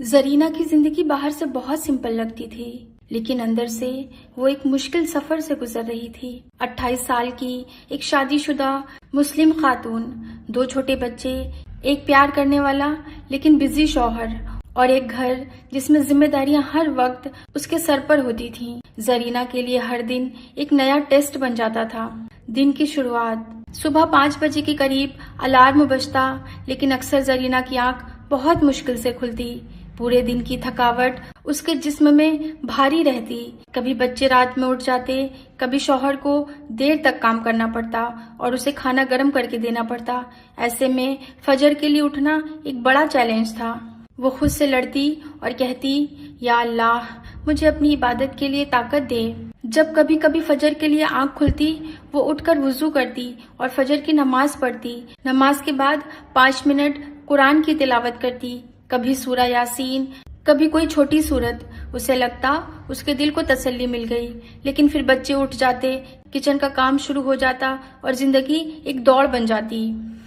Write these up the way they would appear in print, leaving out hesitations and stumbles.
زرینہ کی زندگی باہر سے بہت سمپل لگتی تھی، لیکن اندر سے وہ ایک مشکل سفر سے گزر رہی تھی۔ 28 سال کی ایک شادی شدہ مسلم خاتون، 2 چھوٹے بچے، ایک پیار کرنے والا لیکن بزی شوہر، اور ایک گھر جس میں ذمہ داریاں ہر وقت اس کے سر پر ہوتی تھیں۔ زرینہ کے لیے ہر دن ایک نیا ٹیسٹ بن جاتا تھا۔ دن کی شروعات صبح 5 بجے کے قریب الارم بجتا، لیکن اکثر زرینہ کی آنکھ بہت مشکل سے کھلتی۔ پورے دن کی تھکاوٹ اس کے جسم میں بھاری رہتی۔ کبھی بچے رات میں اٹھ جاتے، کبھی شوہر کو دیر تک کام کرنا پڑتا اور اسے کھانا گرم کر کے دینا پڑتا۔ ایسے میں فجر کے لیے اٹھنا ایک بڑا چیلنج تھا۔ وہ خود سے لڑتی اور کہتی، یا اللہ مجھے اپنی عبادت کے لیے طاقت دے۔ جب کبھی کبھی فجر کے لیے آنکھ کھلتی، وہ اٹھ کر وضو کرتی اور فجر کی نماز پڑھتی۔ نماز کے بعد 5 منٹ قرآن کی تلاوت کرتی، کبھی سورہ یاسین، کبھی کوئی چھوٹی سورت۔ اسے لگتا اس کے دل کو تسلی مل گئی، لیکن پھر بچے اٹھ جاتے، کچن کا کام شروع ہو جاتا اور زندگی ایک دوڑ بن جاتی۔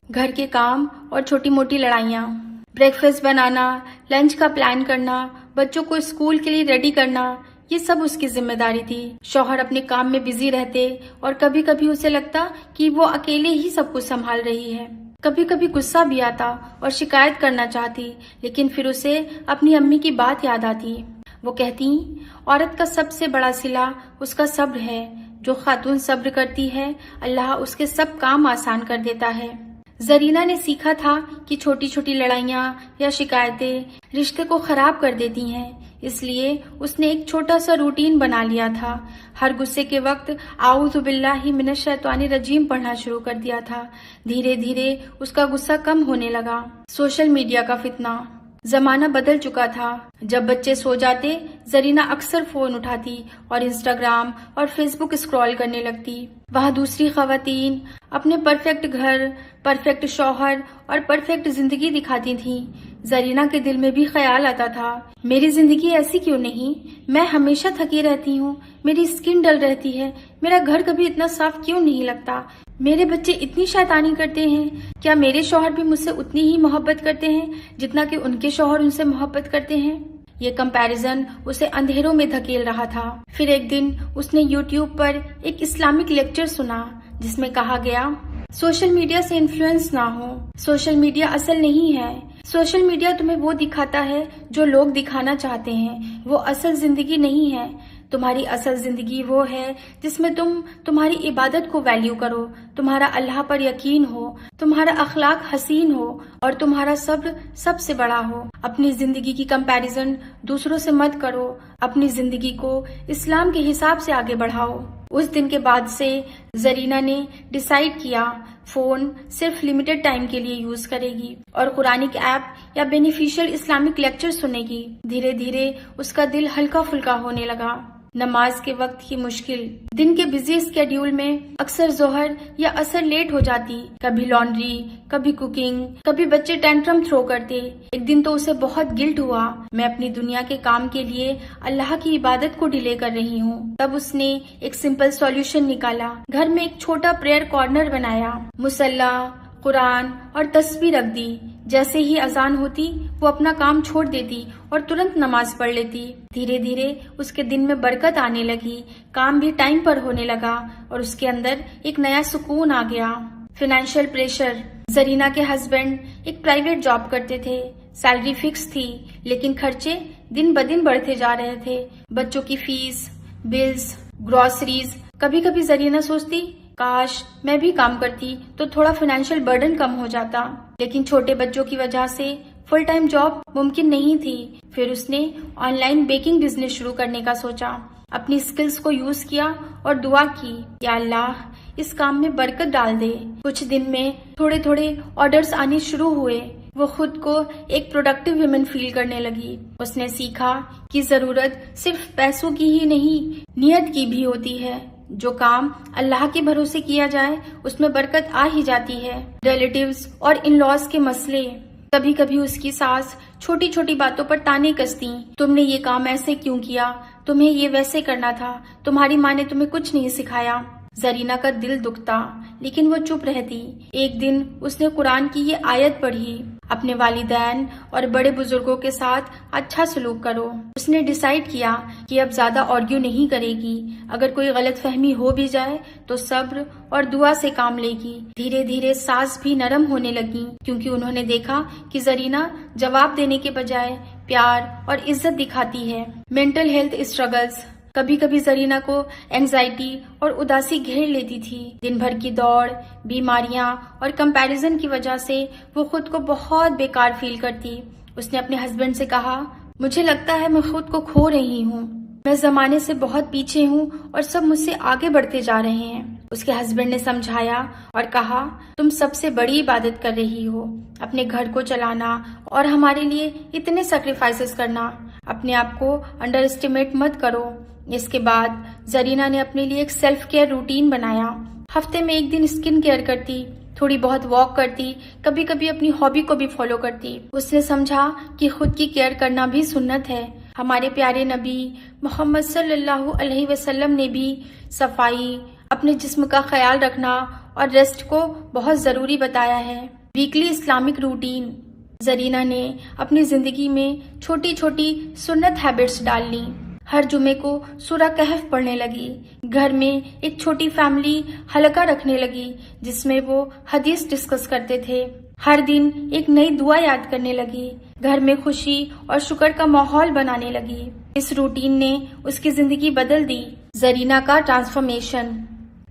گھر کے کام اور چھوٹی موٹی لڑائیاں، بریک فاسٹ بنانا، لنچ کا پلان کرنا، بچوں کو اسکول کے لیے ریڈی کرنا، یہ سب اس کی ذمہ داری تھی۔ شوہر اپنے کام میں بزی رہتے اور کبھی کبھی اسے لگتا کہ وہ اکیلے ہی سب کچھ سنبھال رہی ہے۔ کبھی کبھی غصہ بھی آتا اور شکایت کرنا چاہتی، لیکن پھر اسے اپنی امی کی بات یاد آتی۔ وہ کہتی، عورت کا سب سے بڑا صلہ اس کا صبر ہے۔ جو خاتون صبر کرتی ہے، اللہ اس کے سب کام آسان کر دیتا ہے۔ زرینہ نے سیکھا تھا کہ چھوٹی چھوٹی لڑائیاں یا شکایتیں رشتے کو خراب کر دیتی ہیں، اس لیے اس نے ایک چھوٹا سا روٹین بنا لیا تھا۔ ہر غصے کے وقت اعوذ باللہ من الشیطان الرجیم پڑھنا شروع کر دیا تھا۔ دھیرے دھیرے اس کا غصہ کم ہونے لگا۔ سوشل میڈیا کا فتنہ، زمانہ بدل چکا تھا۔ جب بچے سو جاتے، زرینہ اکثر فون اٹھاتی اور انسٹاگرام اور فیس بک اسکرول کرنے لگتی۔ وہاں دوسری خواتین اپنے پرفیکٹ گھر، پرفیکٹ شوہر اور پرفیکٹ زندگی دکھاتی تھیں۔ زرینہ کے دل میں بھی خیال آتا تھا، میری زندگی ایسی کیوں نہیں؟ میں ہمیشہ تھکی رہتی ہوں، میری اسکن ڈل رہتی ہے، میرا گھر کبھی اتنا صاف کیوں نہیں لگتا؟ میرے بچے اتنی شیطانی کرتے ہیں، کیا میرے شوہر بھی مجھ سے اتنی ہی محبت کرتے ہیں جتنا کہ ان کے شوہر ان سے محبت کرتے ہیں؟ یہ کمپیریزن اسے اندھیروں میں دھکیل رہا تھا۔ پھر ایک دن اس نے یوٹیوب پر ایک اسلامک لیکچر سنا جس میں کہا گیا، سوشل میڈیا سے انفلوئنس نہ ہو، سوشل میڈیا اصل نہیں ہے۔ سوشل میڈیا تمہیں وہ دکھاتا ہے جو لوگ دکھانا چاہتے ہیں، وہ اصل زندگی نہیں ہے۔ تمہاری اصل زندگی وہ ہے جس میں تم تمہاری عبادت کو ویلیو کرو، تمہارا اللہ پر یقین ہو، تمہارا اخلاق حسین ہو اور تمہارا صبر سب سے بڑا ہو۔ اپنی زندگی کی کمپیریزن دوسروں سے مت کرو، اپنی زندگی کو اسلام کے حساب سے آگے بڑھاؤ۔ اس دن کے بعد سے زرینہ نے ڈیسائیڈ کیا فون صرف لمیٹڈ ٹائم کے لیے یوز کرے گی اور قرآنک ایپ یا بینیفیشل اسلامک لیکچر سنے گی۔ دھیرے دھیرے اس کا دل ہلکا پھلکا ہونے لگا۔ نماز کے وقت کی مشکل، دن کے بزی اسکیڈیول میں اکثر ظہر یا عصر لیٹ ہو جاتی، کبھی لانڈری، کبھی کوکنگ، کبھی بچے ٹینٹرم تھرو کرتے۔ ایک دن تو اسے بہت گلٹ ہوا، میں اپنی دنیا کے کام کے لیے اللہ کی عبادت کو ڈیلے کر رہی ہوں۔ تب اس نے ایک سمپل سولوشن نکالا، گھر میں ایک چھوٹا پریئر کارنر بنایا، مصلی، قرآن اور تسبیح رکھ دی۔ جیسے ہی اذان ہوتی وہ اپنا کام چھوڑ دیتی اور ترنت نماز پڑھ لیتی۔ دھیرے دھیرے اس کے دن میں برکت آنے لگی، کام بھی ٹائم پر ہونے لگا اور اس کے اندر ایک نیا سکون آ گیا۔ فائنینشیل پریشر، زرینہ کے ہسبینڈ ایک پرائیویٹ جاب کرتے تھے، سیلری فکس تھی، لیکن خرچے دن بدن بڑھتے جا رہے تھے۔ بچوں کی فیس، بلز، گروسریز۔ کبھی کبھی زرینہ سوچتی، کاش میں بھی کام کرتی تو تھوڑا فائنینشیل برڈن کم ہو جاتا، لیکن چھوٹے بچوں کی وجہ سے فل ٹائم جاب ممکن نہیں تھی۔ پھر اس نے آن لائن بیکنگ بزنس شروع کرنے کا سوچا، اپنی سکلز کو یوز کیا اور دعا کی، یا اللہ اس کام میں برکت ڈال دے۔ کچھ دن میں تھوڑے تھوڑے آرڈرز آنے شروع ہوئے۔ وہ خود کو ایک پروڈکٹیو ویمن فیل کرنے لگی۔ اس نے سیکھا کہ ضرورت صرف پیسوں کی ہی نہیں، نیت کی بھی ہوتی ہے۔ جو کام اللہ کے بھروسے کیا جائے اس میں برکت آ ہی جاتی ہے۔ ریلیٹیوز اور ان لاز کے مسئلے، کبھی کبھی اس کی ساس چھوٹی چھوٹی باتوں پر تانے کستی، تم نے یہ کام ایسے کیوں کیا، تمہیں یہ ویسے کرنا تھا، تمہاری ماں نے تمہیں کچھ نہیں سکھایا۔ زرینہ کا دل دکھتا لیکن وہ چپ رہتی۔ ایک دن اس نے قرآن کی یہ آیت پڑھی، اپنے والدین اور بڑے بزرگوں کے ساتھ اچھا سلوک کرو۔ اس نے ڈیسائیڈ کیا کہ اب زیادہ آرگیو نہیں کرے گی، اگر کوئی غلط فہمی ہو بھی جائے تو صبر اور دعا سے کام لے گی۔ دھیرے دھیرے ساس بھی نرم ہونے لگی کیونکہ انہوں نے دیکھا کہ زرینہ جواب دینے کے بجائے پیار اور عزت دکھاتی ہے۔ Mental health struggles. کبھی کبھی زرینہ کو اینگزائٹی اور اداسی گھیر لیتی تھی۔ دن بھر کی دوڑ، بیماریاں اور کمپیریزن کی وجہ سے وہ خود کو بہت بیکار فیل کرتی۔ اس نے اپنے ہسبینڈ سے کہا، مجھے لگتا ہے میں خود کو کھو رہی ہوں، میں زمانے سے بہت پیچھے ہوں اور سب مجھ سے آگے بڑھتے جا رہے ہیں۔ اس کے ہسبینڈ نے سمجھایا اور کہا، تم سب سے بڑی عبادت کر رہی ہو، اپنے گھر کو چلانا اور ہمارے لیے اتنے سیکریفائسز کرنا، اپنے آپ کو انڈر اسٹیمیٹ مت کرو۔ اس کے بعد زرینہ نے اپنے لیے ایک سیلف کیئر روٹین بنایا۔ ہفتے میں ایک دن اسکن کیئر کرتی، تھوڑی بہت واک کرتی، کبھی کبھی اپنی ہابی کو بھی فالو کرتی۔ اس نے سمجھا کہ خود کی کیئر کرنا بھی سنت ہے۔ ہمارے پیارے نبی محمد صلی اللہ علیہ وسلم نے بھی صفائی، اپنے جسم کا خیال رکھنا اور ریسٹ کو بہت ضروری بتایا ہے۔ Weekly Islamic routine. زرینہ نے اپنی زندگی میں چھوٹی چھوٹی سنت ہیبٹس ڈال لیں۔ ہر جمعے کو سورہ کہف پڑھنے لگی۔ گھر میں ایک چھوٹی فیملی حلقہ رکھنے لگی جس میں وہ حدیث ڈسکس کرتے تھے۔ ہر دن ایک نئی دعا یاد کرنے لگی۔ گھر میں خوشی اور شکر کا ماحول بنانے لگی۔ اس روٹین نے اس کی زندگی بدل دی۔ زرینہ کا ٹرانسفارمیشن۔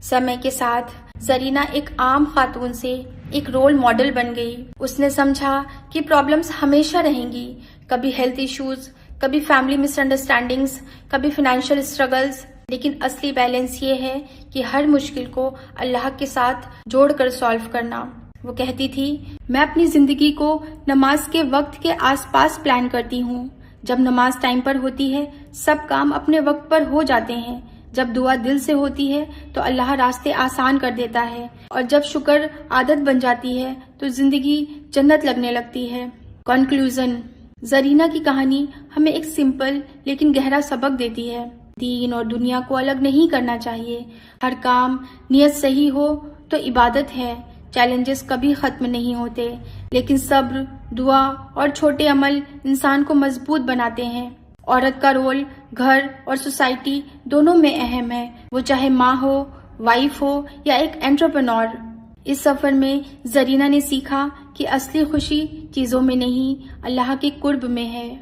سمے کے ساتھ زرینہ ایک عام خاتون سے ایک رول ماڈل بن گئی۔ اس نے سمجھا کہ پرابلمز ہمیشہ رہیں گی، کبھی ہیلتھ ایشوز، کبھی فیملی مس انڈرسٹینڈنگز، کبھی فائنینشیل اسٹرگلز، لیکن اصلی بیلنس یہ ہے کہ ہر مشکل کو اللہ کے ساتھ جوڑ کر سالو کرنا۔ وہ کہتی تھی، میں اپنی زندگی کو نماز کے وقت کے آس پاس پلان کرتی ہوں۔ جب نماز ٹائم پر ہوتی ہے سب کام اپنے وقت پر ہو جاتے ہیں۔ جب دعا دل سے ہوتی ہے تو اللہ راستے آسان کر دیتا ہے، اور جب شکر عادت بن جاتی ہے تو زندگی جنت لگنے لگتی ہے۔ کنکلوژن۔ زرینہ کی کہانی ہمیں ایک سمپل لیکن گہرا سبق دیتی ہے۔ دین اور دنیا کو الگ نہیں کرنا چاہیے۔ ہر کام نیت صحیح ہو تو عبادت ہے۔ چیلنجز کبھی ختم نہیں ہوتے، لیکن صبر، دعا اور چھوٹے عمل انسان کو مضبوط بناتے ہیں۔ عورت کا رول گھر اور سوسائٹی دونوں میں اہم ہے، وہ چاہے ماں ہو، وائف ہو یا ایک انٹرپرینور۔ اس سفر میں زرینہ نے سیکھا کہ اصلی خوشی چیزوں میں نہیں، اللہ کے قرب میں ہے۔